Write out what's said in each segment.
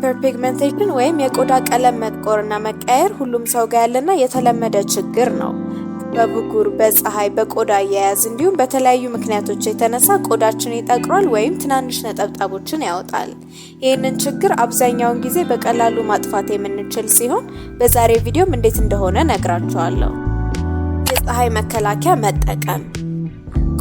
ሃይፐርፒግሜንቴሽን ወይም የቆዳ ቀለም መጥቆርና መቀየር ሁሉም ሰው ጋር ያለና የተለመደ ችግር ነው። በብጉር፣ በፀሐይ፣ በቆዳ አያያዝ እንዲሁም በተለያዩ ምክንያቶች የተነሳ ቆዳችን ይጠቁራል ወይም ትናንሽ ነጠብጣቦችን ያወጣል። ይህንን ችግር አብዛኛውን ጊዜ በቀላሉ ማጥፋት የምንችል ሲሆን በዛሬ ቪዲዮም እንዴት እንደሆነ ነግራችኋለሁ። የፀሐይ መከላከያ መጠቀም።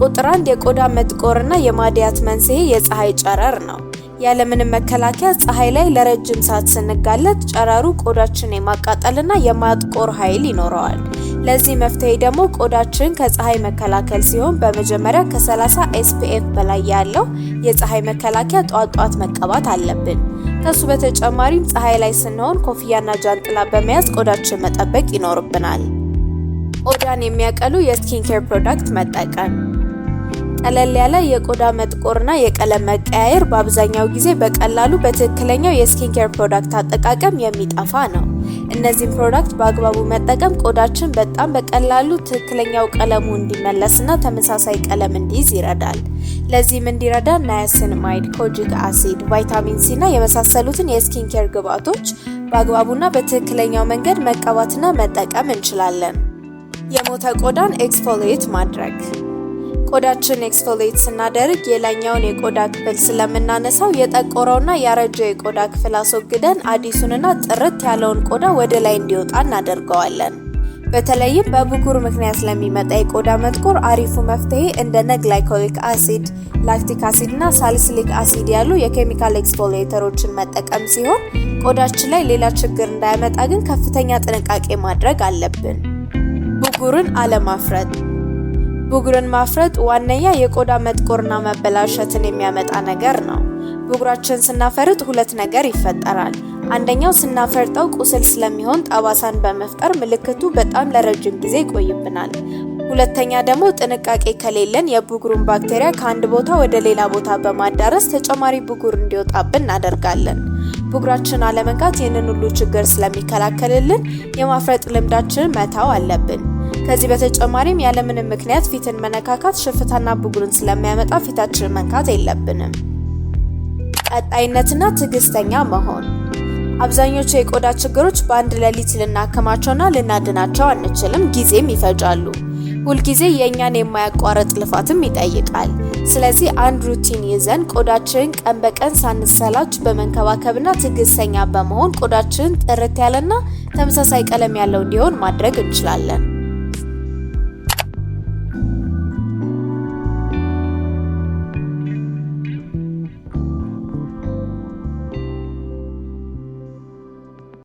ቁጥር 1 የቆዳ መጥቆርና የማድያት መንስኤ የፀሐይ ጨረር ነው። ያለምንም መከላከያ ፀሐይ ላይ ለረጅም ሰዓት ስንጋለጥ ጨረሩ ቆዳችን የማቃጠልና የማጥቆር ኃይል ይኖረዋል። ለዚህ መፍትሄ ደግሞ ቆዳችን ከፀሐይ መከላከል ሲሆን በመጀመሪያ ከ30 SPF በላይ ያለው የፀሐይ መከላከያ ጧት መቀባት አለብን። ከሱ በተጨማሪም ፀሐይ ላይ ስንሆን ኮፍያና ጃንጥላ በመያዝ ቆዳችን መጠበቅ ይኖርብናል። ቆዳን የሚያቀሉ የስኪን ኬር ፕሮዳክት መጠቀም። ቀለል ያለ የቆዳ መጥቆርና የቀለም መቀያየር በአብዛኛው ጊዜ በቀላሉ በትክክለኛው የስኪን ኬር ፕሮዳክት አጠቃቀም የሚጠፋ ነው። እነዚህን ፕሮዳክት በአግባቡ መጠቀም ቆዳችን በጣም በቀላሉ ትክክለኛው ቀለሙ እንዲመለስና ተመሳሳይ ቀለም እንዲይዝ ይረዳል። ለዚህም እንዲረዳ ናያሲናማይድ፣ ኮጂክ አሲድ፣ ቫይታሚን ሲ እና የመሳሰሉትን የስኪን ኬር ግብአቶች በአግባቡና በትክክለኛው መንገድ መቀባትና መጠቀም እንችላለን። የሞተ ቆዳን ኤክስፎሊየት ማድረግ። ቆዳችን ኤክስፎሊየት ስናደርግ የላይኛውን የቆዳ ክፍል ስለምናነሳው የጠቆረውና ያረጀው የቆዳ ክፍል አስወግደን አዲሱንና ጥርት ያለውን ቆዳ ወደ ላይ እንዲወጣ እናደርገዋለን። በተለይም በብጉር ምክንያት ለሚመጣ የቆዳ መጥቆር አሪፉ መፍትሄ እንደነ ግላይኮሊክ አሲድ፣ ላክቲክ አሲድ እና ሳሊሲሊክ አሲድ ያሉ የኬሚካል ኤክስፎሊየተሮችን መጠቀም ሲሆን ቆዳችን ላይ ሌላ ችግር እንዳያመጣ ግን ከፍተኛ ጥንቃቄ ማድረግ አለብን። ብጉርን አለማፍረጥ። ብጉርን ማፍረጥ ዋነኛ የቆዳ መጥቆርና መበላሸትን የሚያመጣ ነገር ነው። ብጉራችን ስናፈርጥ ሁለት ነገር ይፈጠራል። አንደኛው ስናፈርጠው ቁስል ስለሚሆን ጠባሳን በመፍጠር ምልክቱ በጣም ለረጅም ጊዜ ይቆይብናል። ሁለተኛ ደግሞ ጥንቃቄ ከሌለን የብጉሩን ባክቴሪያ ከአንድ ቦታ ወደ ሌላ ቦታ በማዳረስ ተጨማሪ ብጉር እንዲወጣብን እናደርጋለን። ብጉራችን አለመንካት ይህንን ሁሉ ችግር ስለሚከላከልልን የማፍረጥ ልምዳችንን መተው አለብን። ከዚህ በተጨማሪም ያለምንም ምክንያት ፊትን መነካካት ሽፍታና ብጉርን ስለሚያመጣ ፊታችንን መንካት የለብንም። ቀጣይነትና ትዕግስተኛ መሆን። አብዛኞቹ የቆዳ ችግሮች በአንድ ሌሊት ልናከማቸውና ልናድናቸው አንችልም፣ ጊዜም ይፈጃሉ። ሁልጊዜ የእኛን የማያቋርጥ ልፋትም ይጠይቃል። ስለዚህ አንድ ሩቲን ይዘን ቆዳችንን ቀን በቀን ሳንሰላች በመንከባከብና ትዕግስተኛ በመሆን ቆዳችንን ጥርት ያለና ተመሳሳይ ቀለም ያለው እንዲሆን ማድረግ እንችላለን።